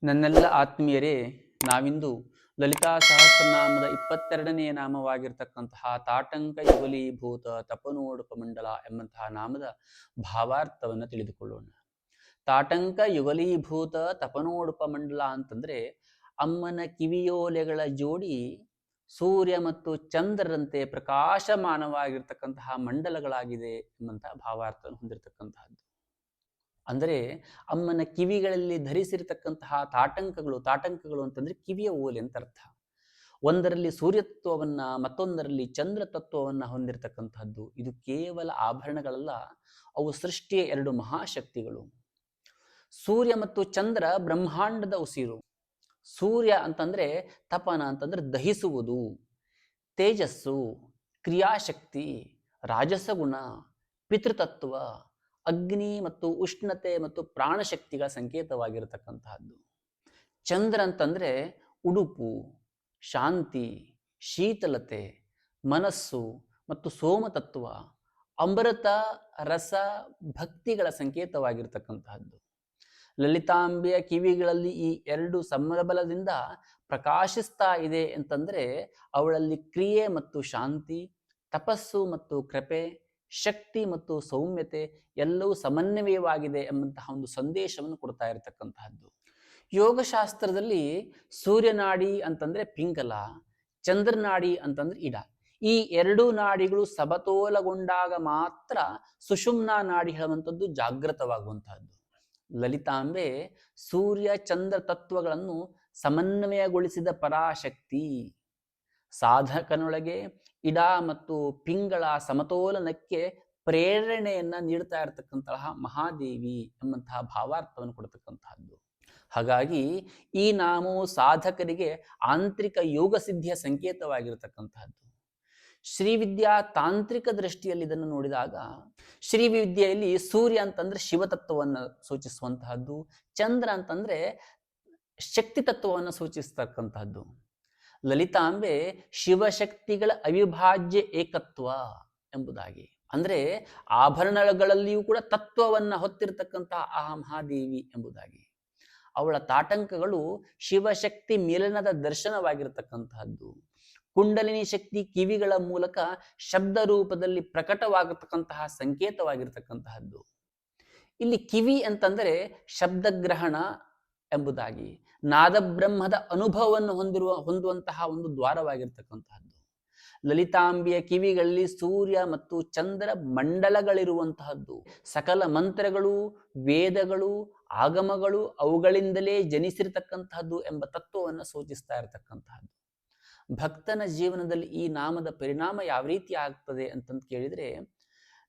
ನನ್ನೆಲ್ಲ ಆತ್ಮೀಯರೇ, ನಾವಿಂದು ಲಲಿತಾ ಸಹಸ್ರನಾಮದ 22ನೇ ನಾಮವಾಗಿರ್ತಕ್ಕಂತಹ ತಾಟಂಕ ಯುಗಲೀಭೂತ ತಪನೋಡುಪಮಂಡಲ ಎಂಬಂತಹ ನಾಮದ ಭಾವಾರ್ಥವನ್ನು ತಿಳಿದುಕೊಳ್ಳೋಣ. ತಾಟಂಕ ಯುಗಲೀಭೂತ ತಪನೋಡುಪಮಂಡಲ ಅಂತಂದ್ರೆ ಅಮ್ಮನ ಕಿವಿಯೋಲೆಗಳ ಜೋಡಿ ಸೂರ್ಯ ಮತ್ತು ಚಂದ್ರರಂತೆ ಪ್ರಕಾಶಮಾನವಾಗಿರ್ತಕ್ಕಂತಹ ಮಂಡಲಗಳಾಗಿದೆ ಎಂಬಂತಹ ಭಾವಾರ್ಥವನ್ನು ಹೊಂದಿರತಕ್ಕಂತಹದ್ದು. ಅಂದರೆ ಅಮ್ಮನ ಕಿವಿಗಳಲ್ಲಿ ಧರಿಸಿರತಕ್ಕಂತಹ ತಾಟಂಕಗಳು ಅಂತಂದ್ರೆ ಕಿವಿಯ ಓಲೆ ಅಂತ ಅರ್ಥ. ಒಂದರಲ್ಲಿ ಸೂರ್ಯ ತತ್ವವನ್ನ, ಮತ್ತೊಂದರಲ್ಲಿ ಚಂದ್ರ ತತ್ವವನ್ನ ಹೊಂದಿರತಕ್ಕಂತಹದ್ದು. ಇದು ಕೇವಲ ಆಭರಣಗಳಲ್ಲ, ಅವು ಸೃಷ್ಟಿಯ ಎರಡು ಮಹಾಶಕ್ತಿಗಳು. ಸೂರ್ಯ ಮತ್ತು ಚಂದ್ರ ಬ್ರಹ್ಮಾಂಡದ ಉಸಿರು. ಸೂರ್ಯ ಅಂತಂದ್ರೆ ತಪನ ಅಂತಂದ್ರೆ ದಹಿಸುವುದು, ತೇಜಸ್ಸು, ಕ್ರಿಯಾಶಕ್ತಿ, ರಾಜಸಗುಣ, ಪಿತೃತತ್ವ, ಅಗ್ನಿ ಮತ್ತು ಉಷ್ಣತೆ ಮತ್ತು ಪ್ರಾಣಶಕ್ತಿಗಳ ಸಂಕೇತವಾಗಿರತಕ್ಕಂತಹದ್ದು. ಚಂದ್ರ ಅಂತಂದ್ರೆ ಉಡುಪು, ಶಾಂತಿ, ಶೀತಲತೆ, ಮನಸ್ಸು ಮತ್ತು ಸೋಮತತ್ವ, ಅಮೃತ, ರಸ, ಭಕ್ತಿಗಳ ಸಂಕೇತವಾಗಿರ್ತಕ್ಕಂತಹದ್ದು. ಲಲಿತಾಂಬೆಯ ಕಿವಿಗಳಲ್ಲಿ ಈ ಎರಡು ಸಮಬಲದಿಂದ ಪ್ರಕಾಶಿಸ್ತಾ ಇದೆ ಅಂತಂದ್ರೆ ಅವಳಲ್ಲಿ ಕ್ರಿಯೆ ಮತ್ತು ಶಾಂತಿ, ತಪಸ್ಸು ಮತ್ತು ಕೃಪೆ, ಶಕ್ತಿ ಮತ್ತು ಸೌಮ್ಯತೆ ಎಲ್ಲವೂ ಸಮನ್ವಯವಾಗಿದೆ ಎಂಬಂತಹ ಒಂದು ಸಂದೇಶವನ್ನು ಕೊಡ್ತಾ ಇರತಕ್ಕಂತಹದ್ದು. ಯೋಗಶಾಸ್ತ್ರದಲ್ಲಿ ಸೂರ್ಯನಾಡಿ ಅಂತಂದ್ರೆ ಪಿಂಗಲ, ಚಂದ್ರನಾಡಿ ಅಂತಂದ್ರೆ ಇಡ. ಈ ಎರಡೂ ನಾಡಿಗಳು ಸಮತೋಲಗೊಂಡಾಗ ಮಾತ್ರ ಸುಷುಮ್ನಾ ನಾಡಿ ಹೇಳುವಂಥದ್ದು ಜಾಗೃತವಾಗುವಂತಹದ್ದು. ಲಲಿತಾಂಬೆ ಸೂರ್ಯ ಚಂದ್ರ ತತ್ವಗಳನ್ನು ಸಮನ್ವಯಗೊಳಿಸಿದ ಪರಾಶಕ್ತಿ. ಸಾಧಕನೊಳಗೆ ಇಡ ಮತ್ತು ಪಿಂಗಳ ಸಮತೋಲನಕ್ಕೆ ಪ್ರೇರಣೆಯನ್ನ ನೀಡ್ತಾ ಇರತಕ್ಕಂತಹ ಮಹಾದೇವಿ ಎಂಬಂತಹ ಭಾವಾರ್ಥವನ್ನು ಕೊಡತಕ್ಕಂತಹದ್ದು. ಹಾಗಾಗಿ ಈ ನಾಮವು ಸಾಧಕರಿಗೆ ಆಂತರಿಕ ಯೋಗ ಸಿದ್ಧಿಯ ಸಂಕೇತವಾಗಿರತಕ್ಕಂತಹದ್ದು. ಶ್ರೀವಿದ್ಯಾ ತಾಂತ್ರಿಕ ದೃಷ್ಟಿಯಲ್ಲಿ ಇದನ್ನು ನೋಡಿದಾಗ ಶ್ರೀವಿದ್ಯೆಯಲ್ಲಿ ಸೂರ್ಯ ಅಂತಂದ್ರೆ ಶಿವತತ್ವವನ್ನು ಸೂಚಿಸುವಂತಹದ್ದು, ಚಂದ್ರ ಅಂತಂದ್ರೆ ಶಕ್ತಿ ತತ್ವವನ್ನು ಸೂಚಿಸ್ತಕ್ಕಂತಹದ್ದು. ಲಲಿತಾಂಬೆ ಶಿವಶಕ್ತಿಗಳ ಅವಿಭಾಜ್ಯ ಏಕತ್ವ ಎಂಬುದಾಗಿ. ಅಂದ್ರೆ ಆಭರಣಗಳಲ್ಲಿಯೂ ಕೂಡ ತತ್ವವನ್ನ ಹೊತ್ತಿರತಕ್ಕಂತಹ ಆ ಮಹಾದೇವಿ ಎಂಬುದಾಗಿ. ಅವಳ ತಾಟಂಕಗಳು ಶಿವಶಕ್ತಿ ಮಿಲನದ ದರ್ಶನವಾಗಿರತಕ್ಕಂತಹದ್ದು. ಕುಂಡಲಿನಿ ಶಕ್ತಿ ಕಿವಿಗಳ ಮೂಲಕ ಶಬ್ದ ರೂಪದಲ್ಲಿ ಪ್ರಕಟವಾಗತಕ್ಕಂತಹ ಸಂಕೇತವಾಗಿರ್ತಕ್ಕಂತಹದ್ದು. ಇಲ್ಲಿ ಕಿವಿ ಅಂತಂದರೆ ಶಬ್ದಗ್ರಹಣ ಎಂಬುದಾಗಿ, ನಾದಬ್ರಹ್ಮದ ಅನುಭವವನ್ನು ಹೊಂದುವಂತಹ ಒಂದು ದ್ವಾರವಾಗಿರ್ತಕ್ಕಂತಹದ್ದು. ಲಲಿತಾಂಬಿಯ ಕಿವಿಗಳಲ್ಲಿ ಸೂರ್ಯ ಮತ್ತು ಚಂದ್ರ ಮಂಡಲಗಳಿರುವಂತಹದ್ದು. ಸಕಲ ಮಂತ್ರಗಳು, ವೇದಗಳು, ಆಗಮಗಳು ಅವುಗಳಿಂದಲೇ ಜನಿಸಿರತಕ್ಕಂತಹದ್ದು ಎಂಬ ತತ್ವವನ್ನು ಸೂಚಿಸ್ತಾ ಇರತಕ್ಕಂತಹದ್ದು. ಭಕ್ತನ ಜೀವನದಲ್ಲಿ ಈ ನಾಮದ ಪರಿಣಾಮ ಯಾವ ರೀತಿ ಆಗ್ತದೆ ಅಂತಂತ ಕೇಳಿದ್ರೆ,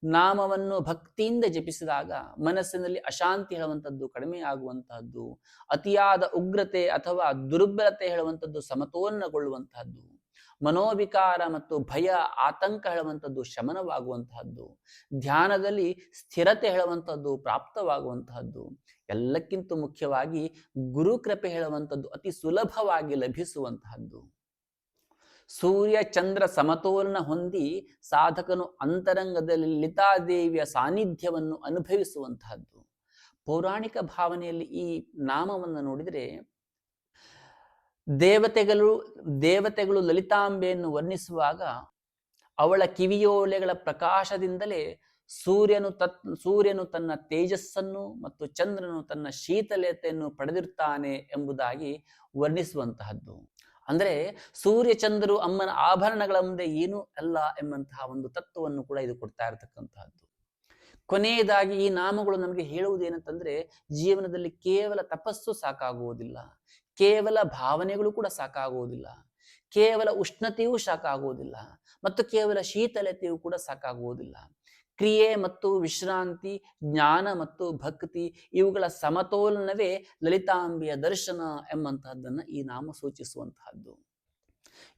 ನಾಮವನ್ನು ಭಕ್ತಿಯಿಂದ ಜಪಿಸಿದಾಗ ಮನಸ್ಸಿನಲ್ಲಿ ಅಶಾಂತಿ ಹೇಳುವಂಥದ್ದು ಕಡಿಮೆ ಆಗುವಂತಹದ್ದು, ಅತಿಯಾದ ಉಗ್ರತೆ ಅಥವಾ ದುರ್ಬಲತೆ ಹೇಳುವಂಥದ್ದು ಸಮತೋಲನಗೊಳ್ಳುವಂತಹದ್ದು, ಮನೋವಿಕಾರ ಮತ್ತು ಭಯ ಆತಂಕ ಹೇಳುವಂಥದ್ದು ಶಮನವಾಗುವಂತಹದ್ದು, ಧ್ಯಾನದಲ್ಲಿ ಸ್ಥಿರತೆ ಹೇಳುವಂಥದ್ದು ಪ್ರಾಪ್ತವಾಗುವಂತಹದ್ದು, ಎಲ್ಲಕ್ಕಿಂತ ಮುಖ್ಯವಾಗಿ ಗುರುಕೃಪೆ ಹೇಳುವಂಥದ್ದು ಅತಿ ಸುಲಭವಾಗಿ ಲಭಿಸುವಂತಹದ್ದು. ಸೂರ್ಯ ಚಂದ್ರ ಸಮತೋಲನ ಹೊಂದಿ ಸಾಧಕನು ಅಂತರಂಗದಲ್ಲಿ ಲಲಿತಾದೇವಿಯ ಸಾನ್ನಿಧ್ಯವನ್ನು ಅನುಭವಿಸುವಂತಹದ್ದು. ಪೌರಾಣಿಕ ಭಾವನೆಯಲ್ಲಿ ಈ ನಾಮವನ್ನು ನೋಡಿದರೆ ದೇವತೆಗಳು ಲಲಿತಾಂಬೆಯನ್ನು ವರ್ಣಿಸುವಾಗ ಅವಳ ಕಿವಿಯೋಲೆಗಳ ಪ್ರಕಾಶದಿಂದಲೇ ಸೂರ್ಯನು ತನ್ನ ತೇಜಸ್ಸನ್ನು ಮತ್ತು ಚಂದ್ರನು ತನ್ನ ಶೀತಲತೆಯನ್ನು ಪಡೆದಿರ್ತಾನೆ ಎಂಬುದಾಗಿ ವರ್ಣಿಸುವಂತಹದ್ದು. ಅಂದ್ರೆ ಸೂರ್ಯ ಚಂದ್ರರು ಅಮ್ಮನ ಆಭರಣಗಳ ಮುಂದೆ ಏನೂ ಅಲ್ಲ ಎಂಬಂತಹ ಒಂದು ತತ್ವವನ್ನು ಕೂಡ ಇದು ಕೊಡ್ತಾ ಇರತಕ್ಕಂತಹದ್ದು. ಕೊನೆಯದಾಗಿ ಈ ನಾಮಗಳು ನಮಗೆ ಹೇಳುವುದೇನಂತಂದ್ರೆ, ಜೀವನದಲ್ಲಿ ಕೇವಲ ತಪಸ್ಸು ಸಾಕಾಗುವುದಿಲ್ಲ, ಕೇವಲ ಭಾವನೆಗಳು ಕೂಡ ಸಾಕಾಗುವುದಿಲ್ಲ, ಕೇವಲ ಉಷ್ಣತೆಯೂ ಸಾಕಾಗುವುದಿಲ್ಲ, ಮತ್ತು ಕೇವಲ ಶೀತಲತೆಯೂ ಕೂಡ ಸಾಕಾಗುವುದಿಲ್ಲ. ಕ್ರಿಯೆ ಮತ್ತು ವಿಶ್ರಾಂತಿ, ಜ್ಞಾನ ಮತ್ತು ಭಕ್ತಿ ಇವುಗಳ ಸಮತೋಲನವೇ ಲಲಿತಾಂಬೆಯ ದರ್ಶನ ಎಂಬಂತಹದ್ದನ್ನು ಈ ನಾಮ ಸೂಚಿಸುವಂತಹದ್ದು.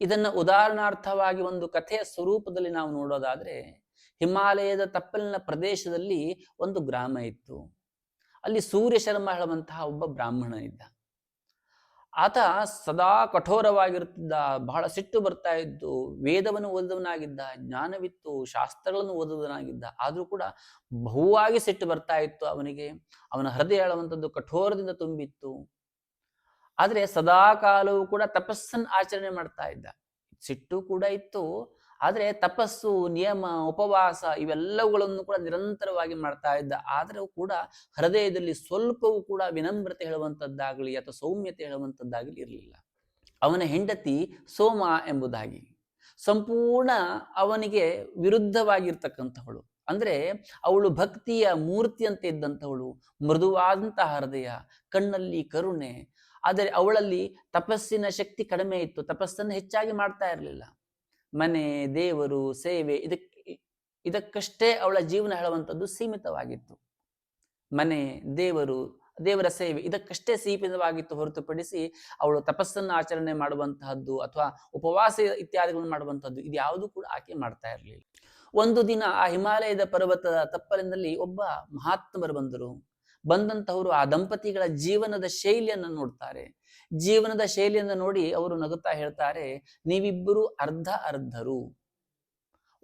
ಇದನ್ನು ಉದಾಹರಣಾರ್ಥವಾಗಿ ಒಂದು ಕಥೆಯ ಸ್ವರೂಪದಲ್ಲಿ ನಾವು ನೋಡೋದಾದ್ರೆ, ಹಿಮಾಲಯದ ತಪ್ಪಲಿನ ಪ್ರದೇಶದಲ್ಲಿ ಒಂದು ಗ್ರಾಮ ಇತ್ತು. ಅಲ್ಲಿ ಸೂರ್ಯ ಶರ್ಮ ಹೇಳುವಂತಹ ಒಬ್ಬ ಬ್ರಾಹ್ಮಣ ಇದ್ದ. ಆತ ಸದಾ ಕಠೋರವಾಗಿರುತ್ತಿದ್ದ, ಬಹಳ ಸಿಟ್ಟು ಬರ್ತಾ ಇದ್ದು, ವೇದವನ್ನು ಓದಿದವನಾಗಿದ್ದ, ಜ್ಞಾನವಿತ್ತು, ಶಾಸ್ತ್ರಗಳನ್ನು ಓದುವವನಾಗಿದ್ದ. ಆದರೂ ಕೂಡ ಬಹುವಾಗಿ ಸಿಟ್ಟು ಬರ್ತಾ ಇತ್ತು ಅವನಿಗೆ. ಅವನ ಹೃದಯ ಹೇಳುವಂಥದ್ದು ಕಠೋರದಿಂದ ತುಂಬಿತ್ತು. ಆದ್ರೆ ಸದಾ ಕಾಲವೂ ಕೂಡ ತಪಸ್ಸನ್ನು ಆಚರಣೆ ಮಾಡ್ತಾ ಇದ್ದ. ಸಿಟ್ಟು ಕೂಡ ಇತ್ತು, ಆದ್ರೆ ತಪಸ್ಸು, ನಿಯಮ, ಉಪವಾಸ ಇವೆಲ್ಲವುಗಳನ್ನು ಕೂಡ ನಿರಂತರವಾಗಿ ಮಾಡ್ತಾ ಇದ್ದ. ಆದರೂ ಕೂಡ ಹೃದಯದಲ್ಲಿ ಸ್ವಲ್ಪವೂ ಕೂಡ ವಿನಮ್ರತೆ ಹೇಳುವಂಥದ್ದಾಗಲಿ ಅಥವಾ ಸೌಮ್ಯತೆ ಹೇಳುವಂಥದ್ದಾಗಲಿ ಇರಲಿಲ್ಲ. ಅವನ ಹೆಂಡತಿ ಸೋಮ ಎಂಬುದಾಗಿ ಸಂಪೂರ್ಣ ಅವನಿಗೆ ವಿರುದ್ಧವಾಗಿರ್ತಕ್ಕಂಥವಳು. ಅಂದ್ರೆ ಅವಳು ಭಕ್ತಿಯ ಮೂರ್ತಿಯಂತೆ ಇದ್ದಂಥವಳು, ಮೃದುವಾದಂತಹ ಹೃದಯ, ಕಣ್ಣಲ್ಲಿ ಕರುಣೆ. ಆದರೆ ಅವಳಲ್ಲಿ ತಪಸ್ಸಿನ ಶಕ್ತಿ ಕಡಿಮೆ ಇತ್ತು, ತಪಸ್ಸನ್ನು ಹೆಚ್ಚಾಗಿ ಮಾಡ್ತಾ ಇರಲಿಲ್ಲ. ಮನೆ, ದೇವರು, ಸೇವೆ ಇದಕ್ಕಷ್ಟೇ ಅವಳ ಜೀವನ ಹೇಳುವಂಥದ್ದು ಸೀಮಿತವಾಗಿತ್ತು. ಮನೆ, ದೇವರ ಸೇವೆ ಇದಕ್ಕಷ್ಟೇ ಸೀಮಿತವಾಗಿತ್ತು ಹೊರತುಪಡಿಸಿ ಅವಳು ತಪಸ್ಸನ್ನು ಆಚರಣೆ ಮಾಡುವಂತಹದ್ದು ಅಥವಾ ಉಪವಾಸ ಇತ್ಯಾದಿಗಳನ್ನು ಮಾಡುವಂತಹದ್ದು ಇದ್ಯಾವುದು ಕೂಡ ಆಕೆ ಮಾಡ್ತಾ ಇರಲಿಲ್ಲ. ಒಂದು ದಿನ ಆ ಹಿಮಾಲಯದ ಪರ್ವತದ ತಪ್ಪಲಿನಲ್ಲಿ ಒಬ್ಬ ಮಹಾತ್ಮರು ಬಂದರು. ಬಂದಂತಹವರು ಆ ದಂಪತಿಗಳ ಜೀವನದ ಶೈಲಿಯನ್ನು ನೋಡ್ತಾರೆ. ಜೀವನದ ಶೈಲಿಯನ್ನು ನೋಡಿ ಅವರು ನಗುತ್ತಾ ಹೇಳ್ತಾರೆ, ನೀವಿಬ್ಬರು ಅರ್ಧ ಅರ್ಧರು.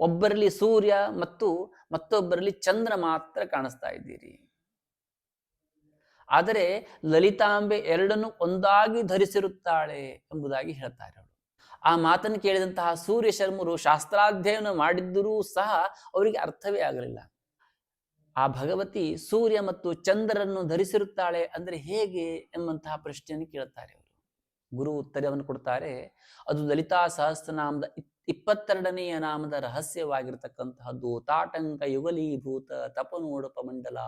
ಒಬ್ಬರಲ್ಲಿ ಸೂರ್ಯ ಮತ್ತು ಮತ್ತೊಬ್ಬರಲ್ಲಿ ಚಂದ್ರ ಮಾತ್ರ ಕಾಣಿಸ್ತಾ ಇದ್ದೀರಿ. ಆದರೆ ಲಲಿತಾಂಬೆ ಎರಡನ್ನು ಒಂದಾಗಿ ಧರಿಸಿರುತ್ತಾಳೆ ಎಂಬುದಾಗಿ ಹೇಳ್ತಾರೆ ಅವರು. ಆ ಮಾತನ್ನು ಕೇಳಿದಂತಹ ಸೂರ್ಯ ಶರ್ಮರು ಶಾಸ್ತ್ರಾಧ್ಯಯನ ಮಾಡಿದ್ದರೂ ಸಹ ಅವರಿಗೆ ಅರ್ಥವೇ ಆಗಲಿಲ್ಲ. ಆ ಭಗವತಿ ಸೂರ್ಯ ಮತ್ತು ಚಂದ್ರರನ್ನು ಧರಿಸಿರುತ್ತಾಳೆ ಅಂದ್ರೆ ಹೇಗೆ ಎಂಬಂತಹ ಪ್ರಶ್ನೆಯನ್ನು ಕೇಳುತ್ತಾರೆ ಅವರು. ಗುರು ಉತ್ತರವನ್ನು ಕೊಡ್ತಾರೆ, ಅದು ಲಲಿತಾ ಸಹಸ್ರನಾಮದ 22ನೆಯ ನಾಮದ ರಹಸ್ಯವಾಗಿರ್ತಕ್ಕಂತಹದ್ದು, ತಾಟಂಕ ಯುಗಲೀಭೂತ ತಪನೋಡಪ ಮಂಡಲ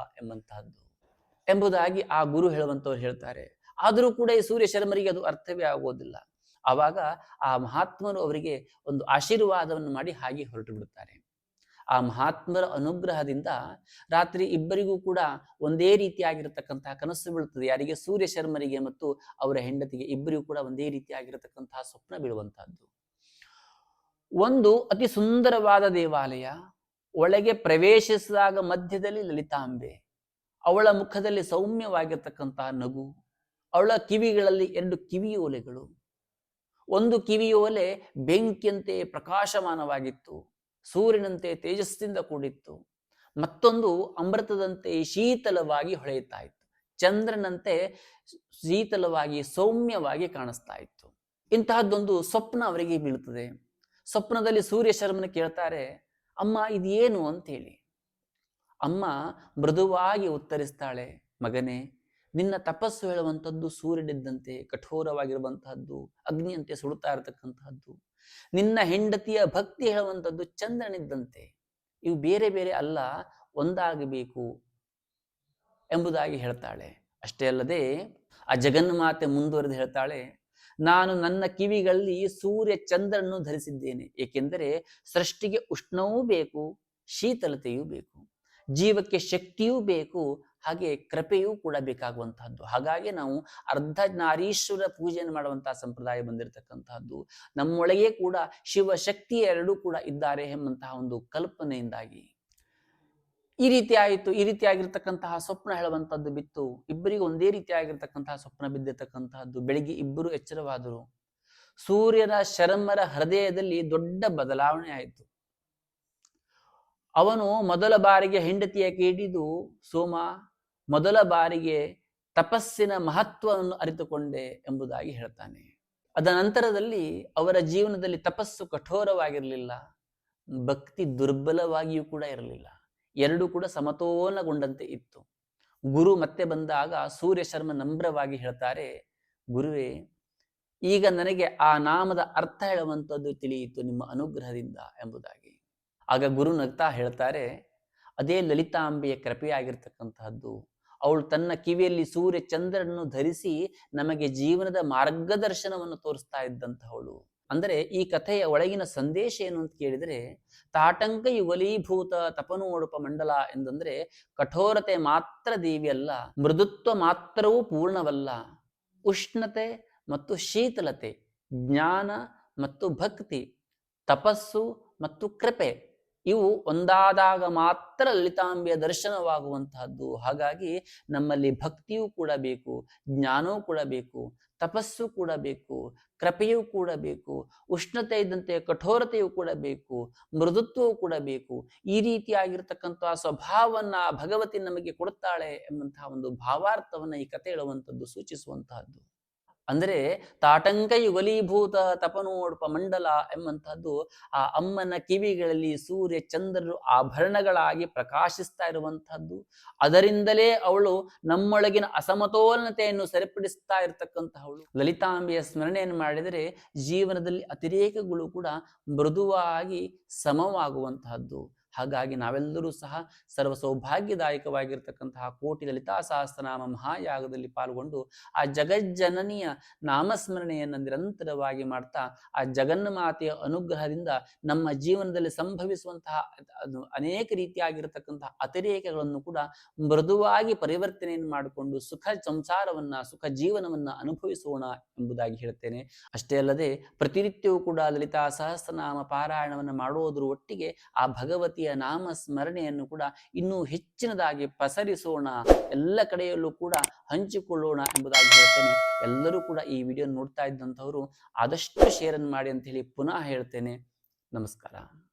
ಎಂಬುದಾಗಿ ಆ ಗುರು ಹೇಳುವಂತವ್ರು ಹೇಳ್ತಾರೆ. ಆದರೂ ಕೂಡ ಈ ಸೂರ್ಯ ಶರ್ಮರಿಗೆ ಅದು ಅರ್ಥವೇ ಆಗೋದಿಲ್ಲ. ಆವಾಗ ಆ ಮಹಾತ್ಮರು ಅವರಿಗೆ ಒಂದು ಆಶೀರ್ವಾದವನ್ನು ಮಾಡಿ ಹಾಗೆ ಹೊರಟು ಬಿಡುತ್ತಾರೆ. ಆ ಮಹಾತ್ಮರ ಅನುಗ್ರಹದಿಂದ ರಾತ್ರಿ ಇಬ್ಬರಿಗೂ ಕೂಡ ಒಂದೇ ರೀತಿಯಾಗಿರತಕ್ಕಂತಹ ಕನಸು ಬೀಳುತ್ತದೆ. ಯಾರಿಗೆ? ಸೂರ್ಯ ಶರ್ಮರಿಗೆ ಮತ್ತು ಅವರ ಹೆಂಡತಿಗೆ ಇಬ್ಬರಿಗೂ ಕೂಡ ಒಂದೇ ರೀತಿಯಾಗಿರತಕ್ಕಂತಹ ಸ್ವಪ್ನ ಬೀಳುವಂತಹದ್ದು. ಒಂದು ಅತಿ ಸುಂದರವಾದ ದೇವಾಲಯ, ಒಳಗೆ ಪ್ರವೇಶಿಸಿದಾಗ ಮಧ್ಯದಲ್ಲಿ ಲಲಿತಾಂಬೆ, ಅವಳ ಮುಖದಲ್ಲಿ ಸೌಮ್ಯವಾಗಿರ್ತಕ್ಕಂತಹ ನಗು, ಅವಳ ಕಿವಿಗಳಲ್ಲಿ 2 ಕಿವಿಯೋಲೆಗಳು. ಒಂದು ಕಿವಿಯೋಲೆ ಬೆಂಕಿಯಂತೆ ಪ್ರಕಾಶಮಾನವಾಗಿತ್ತು, ಸೂರ್ಯನಂತೆ ತೇಜಸ್ಸಿಂದ ಕೂಡಿತ್ತು. ಮತ್ತೊಂದು ಅಮೃತದಂತೆ ಶೀತಲವಾಗಿ ಹೊಳೆಯುತ್ತಾ ಇತ್ತು, ಚಂದ್ರನಂತೆ ಶೀತಲವಾಗಿ ಸೌಮ್ಯವಾಗಿ ಕಾಣಿಸ್ತಾ ಇತ್ತು. ಇಂತಹದ್ದೊಂದು ಸ್ವಪ್ನ ಅವರಿಗೆ ಬೀಳುತ್ತದೆ. ಸ್ವಪ್ನದಲ್ಲಿ ಸೂರ್ಯ ಶರ್ಮನ ಕೇಳ್ತಾರೆ, ಅಮ್ಮ ಇದೇನು ಅಂತೇಳಿ. ಅಮ್ಮ ಮೃದುವಾಗಿ ಉತ್ತರಿಸ್ತಾಳೆ, ಮಗನೇ, ನಿನ್ನ ತಪಸ್ಸು ಹೇಳುವಂಥದ್ದು ಸೂರ್ಯನಿದ್ದಂತೆ ಕಠೋರವಾಗಿರುವಂತಹದ್ದು, ಅಗ್ನಿಯಂತೆ ಸುಡುತ್ತಾ ಇರತಕ್ಕಂತಹದ್ದು. ನಿನ್ನ ಹೆಂಡತಿಯ ಭಕ್ತಿ ಹೇಳುವಂಥದ್ದು ಚಂದ್ರನಿದ್ದಂತೆ. ಇವು ಬೇರೆ ಬೇರೆ ಅಲ್ಲ, ಒಂದಾಗಬೇಕು ಎಂಬುದಾಗಿ ಹೇಳ್ತಾಳೆ. ಅಷ್ಟೇ ಅಲ್ಲದೆ ಆ ಜಗನ್ಮಾತೆ ಮುಂದುವರೆದು ಹೇಳ್ತಾಳೆ, ನಾನು ನನ್ನ ಕಿವಿಗಳಲ್ಲಿ ಸೂರ್ಯ ಚಂದ್ರನನ್ನು ಧರಿಸಿದ್ದೇನೆ. ಏಕೆಂದರೆ ಸೃಷ್ಟಿಗೆ ಉಷ್ಣವೂ ಬೇಕು, ಶೀತಲತೆಯೂ ಬೇಕು, ಜೀವಕ್ಕೆ ಶಕ್ತಿಯೂ ಬೇಕು, ಹಾಗೆ ಕೃಪೆಯೂ ಕೂಡ ಬೇಕಾಗುವಂತಹದ್ದು. ಹಾಗಾಗಿ ನಾವು ಅರ್ಧ ನಾರೀಶ್ವರ ಪೂಜೆಯನ್ನು ಮಾಡುವಂತಹ ಸಂಪ್ರದಾಯ ಬಂದಿರತಕ್ಕಂತಹದ್ದು. ನಮ್ಮೊಳಗೆ ಕೂಡ ಶಿವಶಕ್ತಿ ಎರಡೂ ಕೂಡ ಇದ್ದಾರೆ ಎಂಬಂತಹ ಒಂದು ಕಲ್ಪನೆಯಿಂದಾಗಿ ಈ ರೀತಿ ಆಯಿತು. ಈ ರೀತಿಯಾಗಿರ್ತಕ್ಕಂತಹ ಸ್ವಪ್ನ ಹೇಳುವಂತಹದ್ದು ಬಿತ್ತು. ಇಬ್ಬರಿಗೂ ಒಂದೇ ರೀತಿಯಾಗಿರ್ತಕ್ಕಂತಹ ಸ್ವಪ್ನ ಬಿದ್ದಿರ್ತಕ್ಕಂತಹದ್ದು. ಬೆಳಿಗ್ಗೆ ಇಬ್ಬರು ಎಚ್ಚರವಾದರು. ಸೂರ್ಯನ ಶರ್ಮರ ಹೃದಯದಲ್ಲಿ ದೊಡ್ಡ ಬದಲಾವಣೆ ಆಯಿತು. ಅವನು ಮೊದಲ ಬಾರಿಗೆ ಹೆಂಡತಿಯ ಕೇಳಿದು, ಸೋಮ, ಮೊದಲ ಬಾರಿಗೆ ತಪಸ್ಸಿನ ಮಹತ್ವವನ್ನು ಅರಿತುಕೊಂಡೆ ಎಂಬುದಾಗಿ ಹೇಳ್ತಾನೆ. ಅದ ನಂತರದಲ್ಲಿ ಅವರ ಜೀವನದಲ್ಲಿ ತಪಸ್ಸು ಕಠೋರವಾಗಿರಲಿಲ್ಲ, ಭಕ್ತಿ ದುರ್ಬಲವಾಗಿಯೂ ಕೂಡ ಇರಲಿಲ್ಲ. ಎರಡೂ ಕೂಡ ಸಮತೋಲನಗೊಂಡಂತೆ ಇತ್ತು. ಗುರು ಮತ್ತೆ ಬಂದಾಗ ಸೂರ್ಯ ಶರ್ಮ ನಮ್ರವಾಗಿ ಹೇಳ್ತಾರೆ, ಗುರುವೇ, ಈಗ ನನಗೆ ಆ ನಾಮದ ಅರ್ಥ ಹೇಳುವಂಥದ್ದು ತಿಳಿಯಿತು ನಿಮ್ಮ ಅನುಗ್ರಹದಿಂದ ಎಂಬುದಾಗಿ. ಆಗ ಗುರು ನಗ್ತಾ ಹೇಳ್ತಾರೆ, ಅದೇ ಲಲಿತಾಂಬೆಯ ಕೃಪೆಯಾಗಿರ್ತಕ್ಕಂತಹದ್ದು. ಅವಳು ತನ್ನ ಕಿವಿಯಲ್ಲಿ ಸೂರ್ಯ ಚಂದ್ರನನ್ನು ಧರಿಸಿ ನಮಗೆ ಜೀವನದ ಮಾರ್ಗದರ್ಶನವನ್ನು ತೋರಿಸ್ತಾ ಇದ್ದಂತಹವಳು. ಅಂದರೆ ಈ ಕಥೆಯ ಒಳಗಿನ ಸಂದೇಶ ಏನು ಅಂತ ಕೇಳಿದರೆ, ತಾಟಂಕ ಯುಗಲೀಭೂತ ತಪನೋಡುಪ ಮಂಡಲ ಎಂದಂದ್ರೆ ಕಠೋರತೆ ಮಾತ್ರ ದೇವಿಯಲ್ಲ, ಮೃದುತ್ವ ಮಾತ್ರವೂ ಪೂರ್ಣವಲ್ಲ. ಉಷ್ಣತೆ ಮತ್ತು ಶೀತಲತೆ, ಜ್ಞಾನ ಮತ್ತು ಭಕ್ತಿ, ತಪಸ್ಸು ಮತ್ತು ಕೃಪೆ ಇವು ಒಂದಾದಾಗ ಮಾತ್ರ ಲಲಿತಾಂಬೆಯ ದರ್ಶನವಾಗುವಂತಹದ್ದು. ಹಾಗಾಗಿ ನಮ್ಮಲ್ಲಿ ಭಕ್ತಿಯೂ ಕೂಡ ಬೇಕು, ಜ್ಞಾನವೂ ಕೂಡ ಬೇಕು, ತಪಸ್ಸು ಕೂಡ ಬೇಕು, ಕೃಪೆಯೂ ಕೂಡ ಬೇಕು, ಉಷ್ಣತೆ ಇದ್ದಂತೆ ಕಠೋರತೆಯೂ ಕೂಡ ಬೇಕು, ಮೃದುತ್ವವೂ ಕೂಡ ಬೇಕು. ಈ ರೀತಿಯಾಗಿರ್ತಕ್ಕಂತಹ ಸ್ವಭಾವವನ್ನ ಭಗವತಿ ನಮಗೆ ಕೊಡುತ್ತಾಳೆ ಎಂಬಂತಹ ಒಂದು ಭಾವಾರ್ಥವನ್ನ ಈ ಕಥೆ ಹೇಳುವಂಥದ್ದು ಸೂಚಿಸುವಂತಹದ್ದು. ಅಂದರೆ ತಾಟಂಕ ಯುಗಲೀಭೂತ ತಪನೋಡ್ಪ ಮಂಡಲ ಎಂಬಂತಹದ್ದು ಆ ಅಮ್ಮನ ಕಿವಿಗಳಲ್ಲಿ ಸೂರ್ಯ ಚಂದ್ರರು ಆಭರಣಗಳಾಗಿ ಪ್ರಕಾಶಿಸ್ತಾ ಇರುವಂತಹದ್ದು. ಅದರಿಂದಲೇ ಅವಳು ನಮ್ಮೊಳಗಿನ ಅಸಮತೋಲನತೆಯನ್ನು ಸರಿಪಡಿಸ್ತಾ ಇರತಕ್ಕಂತಹವಳು. ಲಲಿತಾಂಬೆಯ ಸ್ಮರಣೆಯನ್ನು ಮಾಡಿದರೆ ಜೀವನದಲ್ಲಿ ಅತಿರೇಕಗಳು ಕೂಡ ಮೃದುವಾಗಿ ಸಮವಾಗುವಂತಹದ್ದು. ಹಾಗಾಗಿ ನಾವೆಲ್ಲರೂ ಸಹ ಸರ್ವ ಸೌಭಾಗ್ಯದಾಯಕವಾಗಿರ್ತಕ್ಕಂತಹ ಕೋಟಿ ಲಲಿತಾ ಸಹಸ್ರನಾಮ ಮಹಾಯಾಗದಲ್ಲಿ ಪಾಲ್ಗೊಂಡು ಆ ಜಗಜ್ಜನನಿಯ ನಾಮಸ್ಮರಣೆಯನ್ನು ನಿರಂತರವಾಗಿ ಮಾಡ್ತಾ ಆ ಜಗನ್ಮಾತೆಯ ಅನುಗ್ರಹದಿಂದ ನಮ್ಮ ಜೀವನದಲ್ಲಿ ಸಂಭವಿಸುವಂತಹ ಅನೇಕ ರೀತಿಯಾಗಿರತಕ್ಕಂತಹ ಅತಿರೇಕಗಳನ್ನು ಕೂಡ ಮೃದುವಾಗಿ ಪರಿವರ್ತನೆಯನ್ನು ಮಾಡಿಕೊಂಡು ಸುಖ ಸಂಸಾರವನ್ನ, ಸುಖ ಜೀವನವನ್ನ ಅನುಭವಿಸೋಣ ಎಂಬುದಾಗಿ ಹೇಳ್ತೇನೆ. ಅಷ್ಟೇ ಅಲ್ಲದೆ ಪ್ರತಿನಿತ್ಯವೂ ಕೂಡ ಲಲಿತಾ ಸಹಸ್ರನಾಮ ಪಾರಾಯಣವನ್ನು ಮಾಡೋದ್ರ ಒಟ್ಟಿಗೆ ಆ ಭಗವತಿಯ ನಾಮ ಸ್ಮರಣೆಯನ್ನು ಕೂಡ ಇನ್ನೂ ಹೆಚ್ಚಿನದಾಗಿ ಪಸರಿಸೋಣ, ಎಲ್ಲ ಕಡೆಯಲ್ಲೂ ಕೂಡ ಹಂಚಿಕೊಳ್ಳೋಣ ಎಂಬುದಾಗಿ ಹೇಳ್ತೇನೆ. ಎಲ್ಲರೂ ಕೂಡ ಈ ವಿಡಿಯೋ ನೋಡ್ತಾ ಇದ್ದಂಥವರು ಆದಷ್ಟು ಶೇರ್ ಮಾಡಿ ಅಂತ ಹೇಳಿ ಪುನಃ ಹೇಳ್ತೇನೆ. ನಮಸ್ಕಾರ.